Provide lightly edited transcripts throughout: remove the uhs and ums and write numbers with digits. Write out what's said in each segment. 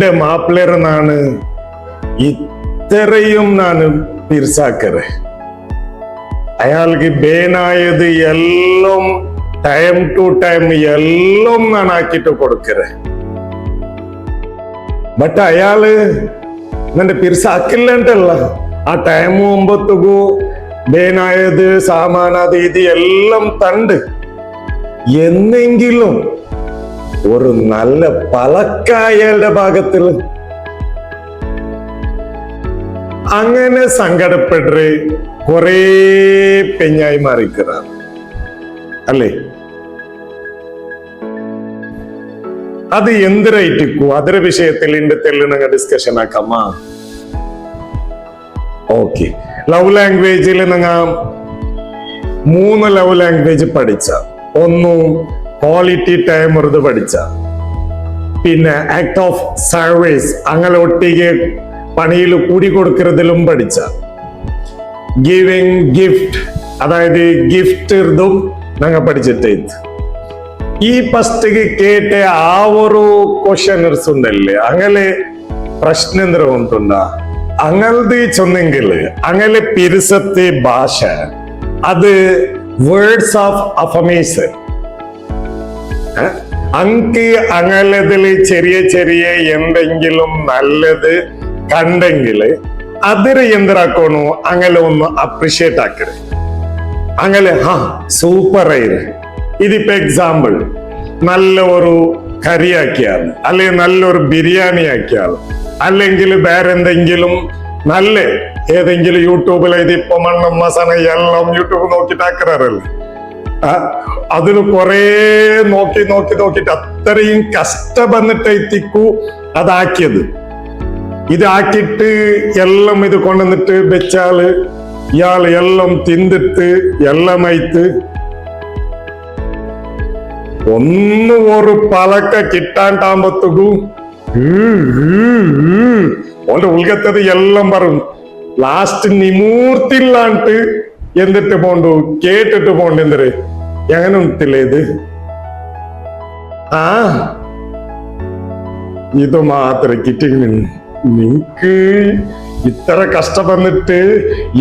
എന്റെ മാപ്പിളേരെന്നാണ് ഇത്രയും നാണ് പിർസാക്കറ്. അയാൾക്ക് ബേനായത് എല്ലാം ടൈം ടു ടൈം എല്ലാം നാണ് ആക്കിട്ട് കൊടുക്കറ്. ബട്ട് അയാള് എന്നെ പിർസാക്കില്ലണ്ടല്ല. ആ ടൈം മുമ്പത്തുകൂ ബേനായത് സാമാനത് ഇത് എല്ലാം തണ്ട് എന്നെങ്കിലും ഒരു നല്ല പലക്കായയുടെ ഭാഗത്തിൽ അങ്ങനെ സങ്കടപ്പെട്ട് കുറെ പെഞ്ഞായി മാറിക്கிறார் അല്ലേ? അത് എന്തിനായിട്ടിക്കൂ ಅದರ വിഷയത്തിൽ ഇന്റെ തെല്ലുണങ്ങ ഡിസ്കഷൻ ആക്കാമ. ഓക്കെ, ലവ് ലാംഗ്വേജിൽ നിങ്ങൾ 3 ലവ് ലാംഗ്വേജ് പഠിച്ച. ഒന്ന് ക്വാളിറ്റി ടൈം ഉറുദു പഠിച്ച, പിന്നെ ആക്ട് ഓഫ് സർവീസ് അങ്ങനെ ഒട്ടിಗೆ പണിയിൽ കൂടി കൊടുക്കുന്നതിലും പഠിച്ച, ഗിവിംഗ് ഗിഫ്റ്റ് അതായത് ഗിഫ്റ്റ് ഇതും ഞങ്ങൾ പഠിച്ചിട്ട്. ഈ ഫസ്റ്റ് കേട്ട ആ ഒരു ക്വസ്റ്റ്യൻസ് ഉണ്ടല്ലേ, അങ്ങനെ പ്രശ്നം ഉണ്ടുണ്ട അങ്ങനത് ചൊന്നെങ്കിൽ അങ്ങനെ പിരിസത്തെ ഭാഷ അത് വേർഡ്സ് ഓഫ് അഫർമേഷൻ. അങ്ക് അങ്ങനതിൽ ചെറിയ ചെറിയ എന്തെങ്കിലും നല്ലത് കണ്ടെങ്കിൽ അതിന് എന്തിനാക്കണു അങ്ങനെ ഒന്ന് അപ്രിഷിയേറ്റ് ആക്കരുത്. അങ്ങനെ സൂപ്പർ ആയിര്. ഇതിപ്പോ എക്സാമ്പിൾ നല്ല ഒരു കറി ആക്കിയാൽ, അല്ലെങ്കിൽ നല്ലൊരു ബിരിയാണി ആക്കിയാൽ, അല്ലെങ്കിൽ വേറെ എന്തെങ്കിലും നല്ല ഏതെങ്കിലും യൂട്യൂബിൽ ഇതിപ്പോ മണ്ണും മസാല എല്ലാം യൂട്യൂബ് നോക്കിട്ടാക്കാറല്ലേ, അതിന് കുറെ നോക്കിട്ട് അത്രയും കഷ്ടം വന്നിട്ട് എത്തിക്കൂ അതാക്കിയത്. ഇതാക്കിട്ട് എല്ലാം ഇത് കൊണ്ടുവന്നിട്ട് വെച്ചാല് ഇയാൾ എല്ലാം തിന്നിട്ട് എല്ലാം അയത്ത് ഒന്നും ഒരു പലക്ക കിട്ടാണ്ടാകുമ്പത്തുകൂ ഓന്റെ ഉൾഗത്തത് എല്ലാം പറഞ്ഞു. ലാസ്റ്റ് നിമൂർത്തില്ലാണ്ട് എന്നിട്ട് പോണ്ടു കേട്ടിട്ട് പോണ്ട്. എന്തര് എങ്ങനെ ഉണ്ടില്ലേ ഇത്? ഇത് മാത്രം കിട്ടിങ്ങനെ നിങ്ങക്ക് ഇത്ര കഷ്ടം വന്നിട്ട്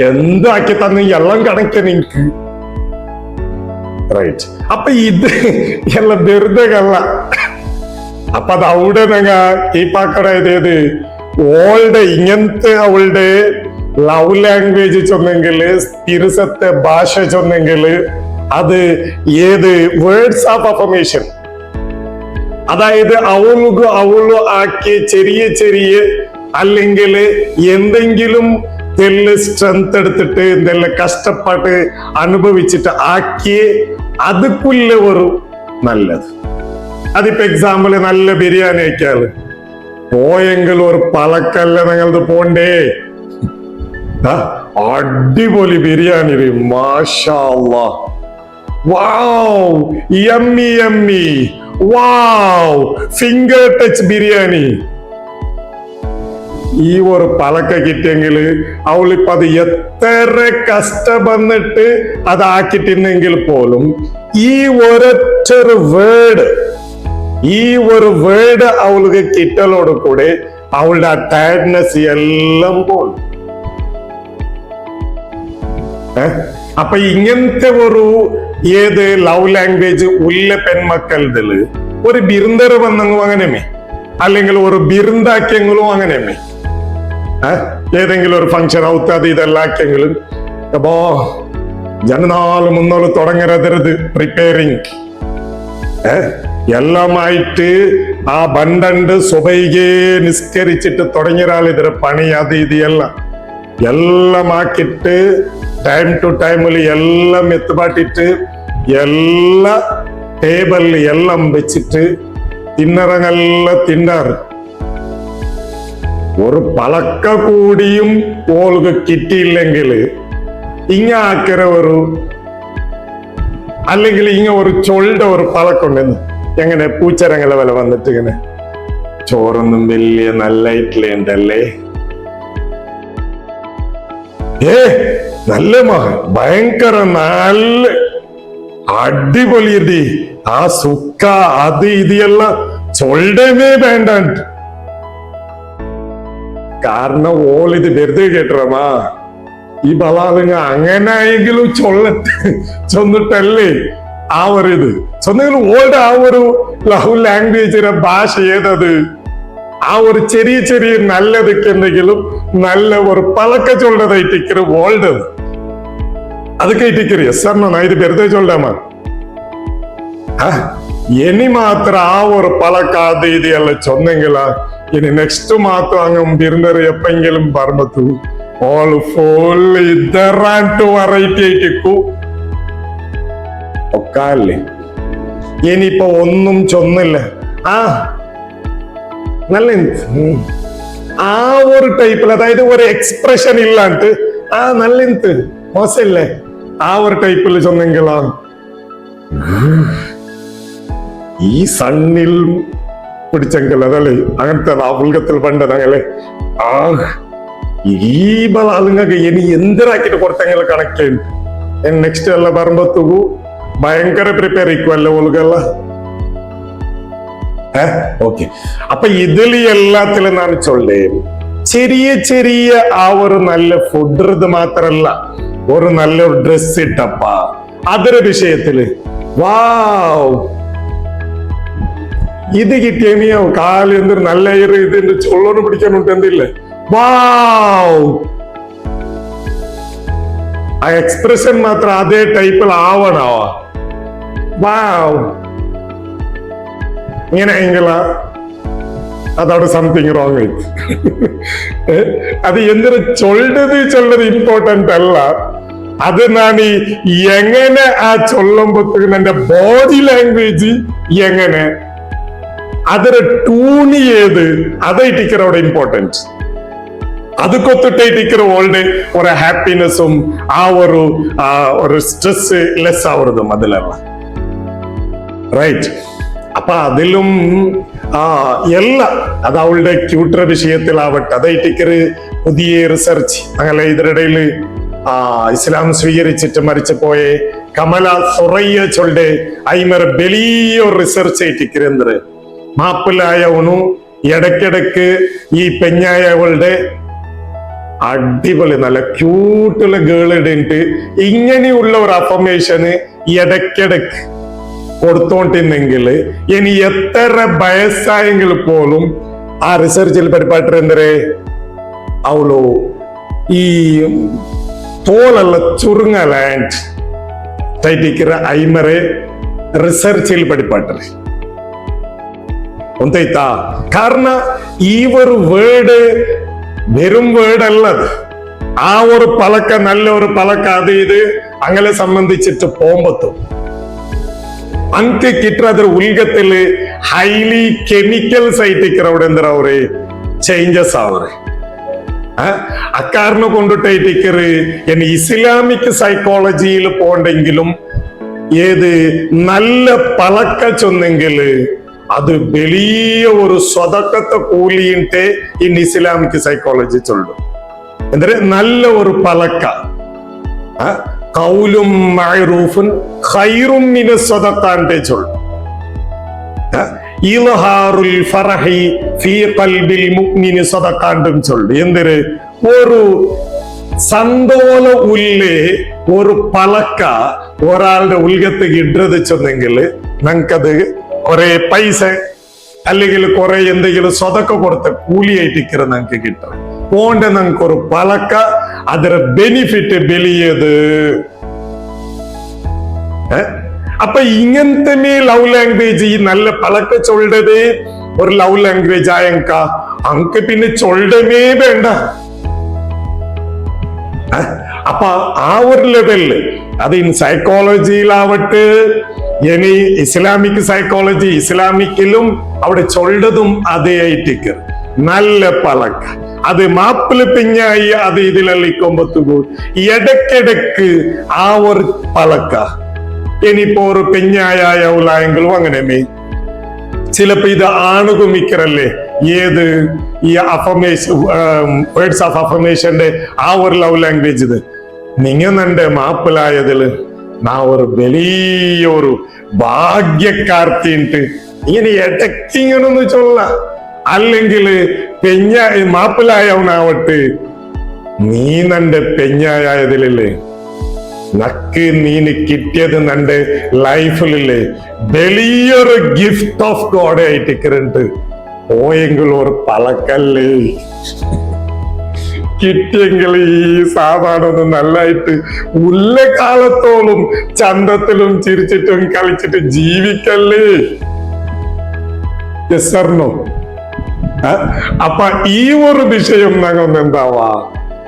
എന്താക്കി തന്നെ എല്ലാം കണക്ക നിങ്ങക്ക്, റൈറ്റ്? അപ്പൊ ഇത് എല്ലാം വെറുതെ കള്ള. അപ്പൊ അത് അവിടെ ഞങ്ങ കീപ്പാക്കണത് ഓളുടെ ഇങ്ങനത്തെ അവളുടെ ലവ് ലാംഗ്വേജ് ചൊന്നെങ്കില് തിരുസത്തെ ഭാഷ ചൊന്നെങ്കില് അത് ഏത് വേർഡ്സ് ഓഫ് അഫർമേഷൻ, അതായത് അവളു ആക്കിയ ചെറിയ ചെറിയ അല്ലെങ്കിൽ എന്തെങ്കിലും തെല്ല് സ്ട്രെങ്ത് എടുത്തിട്ട് എന്തെല്ലാം കഷ്ടപ്പാട്ട് അനുഭവിച്ചിട്ട് ആക്കിയ അതുക്കുള്ള ഒരു നല്ലത്. അതിപ്പോ എക്സാമ്പിൾ നല്ല ബിരിയാണി ആക്കിയാല് പോയെങ്കിൽ ഒരു പലക്കല്ല നിങ്ങളത് പോണ്ടേ, അടിപൊളി ബിരിയാണി, മാഷാ അല്ലാഹ്, വാവ് യമ്മി യമ്മി, വാവ് ഫിംഗർ ടച്ച് ബിരിയാണി. ഈ ഒരു പലക്ക കിട്ടിയെങ്കിൽ അവളിപ്പോ അത് എത്ര കഷ്ടം വന്നിട്ട് അതാക്കിട്ടുണ്ടെങ്കിൽ പോലും ഈ ഒരൊറ്റൊരു വേർഡ് അവൾക്ക് കിട്ടലോട് കൂടെ അവളുടെ ആ ടയർഡ്നെസ് എല്ലാം പോകും. അപ്പൊ ഇങ്ങനത്തെ ഒരു ഏത് ലവ് ലാംഗ്വേജ് ഉള്ള പെൺമക്കളതില് ഒരു ബിരുദർ വന്നെങ്കിലും അങ്ങനെമേ, അല്ലെങ്കിൽ ഒരു ബിരുദാക്കിയെങ്കിലും അങ്ങനെമേ, ഏതെങ്കിലും ഒരു ഫംഗ്ഷൻ ഔത്താത് ഇതെല്ലാം ആക്കിയെങ്കിലും അപ്പോ ജനനാള് മുന്നോള് തുടങ്ങരുത് പ്രിപ്പയറിങ് എല്ലാമായിട്ട് ആ ബണ്ടണ്ട് സുബൈകെ നിസ്കരിച്ചിട്ട് തുടങ്ങിയാൽ ഇതിന് പണി അത് ഇത് എല്ലാം ആക്കിയിട്ട് ടൈം ടു ടൈമിൽ എല്ലാം എത്തുപാട്ടിട്ട് എല്ലാ ടേബിളിൽ എല്ലാം വെച്ചിട്ട് തിന്നറങ്ങെല്ലാം തിന്നാറ്. ഒരു പളക്ക കൂടിയും ഓൾക്ക് കിട്ടിയില്ലെങ്കിൽ ഇങ്ങ ആക്കര ഒരു അല്ലെങ്കിൽ ഇങ്ങ ഒരു ചൊളുടെ ഒരു പളക്കുണ്ടെന്ന് എങ്ങനെ പൂച്ചരങ്ങളെ വില വന്നിട്ട് ഇങ്ങനെ ചോറൊന്നും വലിയ നല്ലായിട്ടില്ല ഉണ്ടല്ലേ, നല്ല ഭയങ്കര നല്ല അടിപൊളി ഇത് ആ സുക്ക അത് ഇത് എല്ലാം ചൊല്ലമേ വേണ്ട. കാരണം ഓളിത് വെറുതെ കേട്ടറമാ ഈ ബലാലുങ്ങ അങ്ങനെയെങ്കിലും ചൊന്നിട്ടല്ലേ ആ ഒരു ഇത് ചൊന്നെങ്കിലും ഓളുടെ ആ ഒരു ലവ് ലാംഗ്വേജിന്റെ ഭാഷ ഏതത് ആ ഒരു ചെറിയ ചെറിയ നല്ലതൊക്കെ എന്തെങ്കിലും നല്ല ഒരു പഴക്ക ചൊല്ലതായിട്ടിക്കറ് ഓൾഡ് ಅದಕ್ಕೆ ಇಟ್ಟಿಕ್ಕಿರಿ ಸರ್ ನಾ ಇದು ಬೆರೆದೇ ಚೊಲ್ಡಮ್ಮ ഇനി മാത്രം ആ ഒരു പഴക്ക അത് ഇത് എല്ലാം ചൊന്നെങ്കില ഇനി നെക്സ്റ്റ് മാത്രം അങ്ങ് ബിരുന്നർ എപ്പെങ്കിലും പറഞ്ഞതു ഓൾ ഫുൾ ഇതറാണ്ട് വെറൈറ്റി ആയിട്ടിക്കൂ ഒക്കാല്ലേ ഇനിയിപ്പോ ഒന്നും ചൊന്നില്ല നല്ല ആ ഒരു ടൈപ്പിൽ അതായത് ഒരു എക്സ്പ്രഷൻ ഇല്ലാണ്ട് നല്ല മോശമില്ലേ ആ ഒരു ടൈപ്പിൽ ചൊന്നെങ്കിലാ ഈ സണ്ണിൽ പിടിച്ചെങ്കിൽ അതല്ലേ അങ്ങനത്തെ ഉൽഗത്തിൽ പണ്ടതല്ലേ ഈ ബലാലുങ്ങൾക്ക് ഇനി എന്തിനാക്കിട്ട് കൊടുത്തെങ്കിൽ കണക്കുണ്ട് നെക്സ്റ്റ് എല്ലാം പറയുമ്പോഴത്തേക്കു ഭയങ്കര പ്രിപ്പയർ ആയിക്കുമല്ലോ ഉൽഗല്ല ഓക്കെ അപ്പൊ ഇതിൽ എല്ലാത്തിലും ഞാൻ ചൊല്ലേ ചെറിയ ചെറിയ ആ ഒരു നല്ല ഫുഡ് ഇത് മാത്രല്ല ഒരു നല്ലൊരു ഡ്രസ് ഇട്ടപ്പ അതൊരു വിഷയത്തില് വാവ് ഇത് കിട്ടിയ കാല് എന്തൊരു നല്ല ഇതിന്റെ ചൊള്ളോന്ന് പിടിക്കാനുണ്ട് എന്തില്ലേ വാവ് ആ എക്സ്പ്രഷൻ മാത്രം അതേ ടൈപ്പിൽ ആവണാവാ വാവ് ഇങ്ങനെ എങ്കിലാ അതവിടെ സംതിങ് റോങ് ആയിട്ട് അത് എന്തൊരു ചൊല്ലത് ഇമ്പോർട്ടന്റ് അല്ല അത് ഞാൻ എങ്ങനെ ആ ചൊല്ലുമ്പോഴത്തേക്കും എന്റെ ബോഡി ലാംഗ്വേജ് എങ്ങനെ അതൊരു ടൂണി ഏത് അതായിട്ടിക്കറ അവിടെ ഇമ്പോർട്ടന്റ് അത് കൊത്തിട്ടിക്കറ ഓൾഡ് ഒരു ഹാപ്പിനെസ്സും ആ ഒരു സ്ട്രെസ് ലെസ് ആവുന്നതും അതിലല്ല റൈറ്റ് അപ്പൊ അതിലും എല്ലാം അത് അവളുടെ ക്യൂട്ടർ വിഷയത്തിലാവട്ടെ അതായിട്ടിക്കറ് പുതിയ റിസർച്ച് അങ്ങനെ ഇതിനിടയിൽ ഇസ്ലാം സ്വീകരിച്ചിട്ട് മരിച്ചു പോയെ കമല സൊറയ്യ ചൊല്ലെ ഐമർ വലിയ റിസർച്ച് ആയിട്ടിക്കറ് എന്ത് മാപ്പിലായവണു ഇടയ്ക്കിടക്ക് ഈ പെഞ്ഞായവളുടെ അടിപൊളി നല്ല ക്യൂട്ടുള്ള ഗേൾ ഇടയിട്ട് ഇങ്ങനെയുള്ള ഒരു അഫർമേഷന് ഇടയ്ക്കിടക്ക് കൊടുത്തോണ്ടിരുന്നെങ്കിൽ ഇനി എത്ര വയസ്സായെങ്കിൽ പോലും ആ റിസർച്ചിൽ പരിപാടി എന്തേ അവളു ഈ തോലുള്ള ചുരുങ്ങലാൻഡ് ടൈറ്റിക്കറ ഐമറെ റിസർച്ചിൽ പഠിപ്പാട്ടെ ഒന്നൈത്താ കാരണം ഈ ഒരു വേർഡ് വെറും വേർഡ് അല്ലത് ആ ഒരു പഴക്ക നല്ല ഒരു പഴക്ക അത് ഇത് അങ്ങനെ സംബന്ധിച്ചിട്ട് പോകുമ്പത്തും ಅಂಕ ಕಿಟ್ರ ಅದ್ರ ಉಲ್ಗತ್ತಲ್ಲಿ ಹೈಲಿ ಕೆಮಿಕಲ್ಸ್ ಐಟಿಕ್ಕರ അവിടെ എന്താ അവര് ചേഞ്ചസ് ആവറ് അക്കാരനെ കൊണ്ടിട്ടേറ്റിക്കറ് എന്നെ ഇസ്ലാമിക് സൈക്കോളജിയിൽ പോണ്ടെങ്കിലും ഏത് നല്ല പഴക്ക ചൊന്നെങ്കിൽ അത് വലിയ ഒരു സ്വതക്കത്തെ കൂലിയിട്ട് ഇന്ന് ഇസ്ലാമിക് സൈക്കോളജി ചൊല്ലും എന്തൊരു നല്ല ഒരു പഴക്ക കൗലും മഅറൂഫുൻ ഖൈറും മിന സദഖ అంటే ചൊല്ലും ഇൽഹാറുൽ ഫറഹി ഫീ ഖൽബിൽ മുഅ്മിനി സദഖ എന്നും ചൊല്ലും എന്തൊരു ഒരു സന്തോല ഉള്ളേ ഒരു പഴക്ക ഒരാളുടെ ഉൽഗത്തേക്ക് ഇടത് ചെന്നെങ്കിൽ നമുക്കത് കുറെ പൈസ അല്ലെങ്കിൽ കുറെ എന്തെങ്കിലും സ്വതക്ക കൊടുത്ത കൂലിയായിട്ടിക്കറ നമുക്ക് കിട്ടും പോണ്ട നമുക്കൊരു പഴക്ക ಅದರ ಬೆನಿಫಿಟ್ ಬೆಳೆಯದು അപ്പൊ ഇങ്ങനത്തെ ലവ് ലാംഗ്വേജ് ഈ നല്ല പഴക്ക ചൊല്ലത് ഒരു ലവ് ലാംഗ്വേജ് ആയങ്ക അങ്ക പിന്നെ ചൊല്ലമേ വേണ്ട അപ്പൊ ആ ഒരു ലെവലില് അത് ഇൻ സൈക്കോളജിയിലാവട്ടെ ഇനി ഇസ്ലാമിക് സൈക്കോളജി ഇസ്ലാമിക്കിലും അവിടെ ചൊല്ലതും അതേ ആയിട്ടിക്ക് നല്ല പഴക്ക അത് മാപ്പിള് പിഞ്ഞായി അത് ഇതിലെള്ളിക്കൊമ്പത്തുകൂ ഇടയ്ക്കിടക്ക് ആ ഒരു പഴക്ക ഇനിയിപ്പോ ഒരു പെഞ്ഞായ ഉലായെങ്കിലും അങ്ങനെ ചിലപ്പോ ഇത് ആണുകുമിക്കറല്ലേ ഏത് ഈ അഫർമേഷൻ വേർഡ്സ് ഓഫ് അഫർമേഷന്റെ ആ ഒരു ലവ് ലാംഗ്വേജ് ഇത് നിങ്ങളുടെ മാപ്പിളായതില് നാ ഒരു വലിയൊരു ഭാഗ്യക്കാർത്തിട്ട് ഇങ്ങനെ ഇടയ്ക്ക് ഇങ്ങനൊന്ന് ചൊല്ല അല്ലെങ്കിൽ മാപ്പിളായവനാവട്ടെ, നീ നന്റെ പെഞ്ഞായതിലല്ലേ നക്ക് നീന് കിട്ടിയത് നന്റെ ലൈഫിലല്ലേ വലിയൊരു ഗിഫ്റ്റ് ഓഫ് ഗോഡ് ആയിട്ട് കിരണ്ട് പോയെങ്കിൽ ഒരു പലക്കല്ലേ കിട്ടിയെങ്കിൽ ഈ സാധാരണ നല്ലായിട്ട് ഉള്ള കാലത്തോളം ചന്തത്തിലും ചിരിച്ചിട്ടും കളിച്ചിട്ട് ജീവിക്കല്ലേ. എസ്സറിനോ അപ്പൊ ഈ ഒരു വിഷയം ഞങ്ങൾ എന്താവാ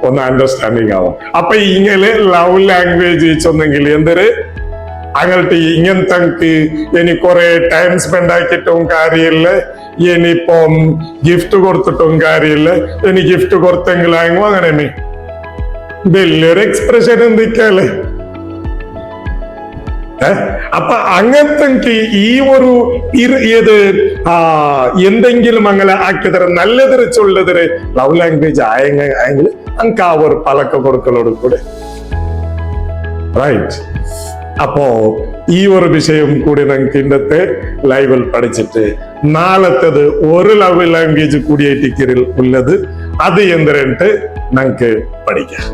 ഒന്ന് അണ്ടർസ്റ്റാൻഡിങ് ആവാം. അപ്പൊ ഇങ്ങനെ ലവ് ലാംഗ്വേജ് ചെന്നെങ്കിൽ എന്തൊരു അങ്ങോട്ട് ഇങ്ങനത്തെ ഇനി കുറെ ടൈം സ്പെൻഡ് ആക്കിയിട്ടും കാര്യമില്ല, ഇനിയിപ്പം ഗിഫ്റ്റ് കൊടുത്തിട്ടും കാര്യമില്ല. ഇനി ഗിഫ്റ്റ് കൊടുത്തെങ്കിലായെങ്കിൽ അങ്ങനെ വലിയൊരു എക്സ്പ്രഷൻ എന്തൊക്കെയല്ലേ. അപ്പൊ അങ്ങനത്തെ ഈ ഒരു ഇത് എന്തെങ്കിലും അങ്ങനെ ആക്കിയതര നല്ലതിരെ ചൊല്ലതിരെ ലവ് ലാംഗ്വേജ് ആയെങ്കിൽ നമുക്ക് ആ ഒരു പലക്ക കൊടുക്കലോട് കൂടെ റൈറ്റ്. അപ്പോ ഈ ഒരു വിഷയം കൂടി നമുക്ക് ഇന്നത്തെ ലൈവിൽ പഠിച്ചിട്ട് നാളത്തത് ഒരു ലവ് ലാംഗ്വേജ് കൂടിയായിട്ട് ഉള്ളത് അത് എന്തിരണ്ട് നമുക്ക് പഠിക്കാം.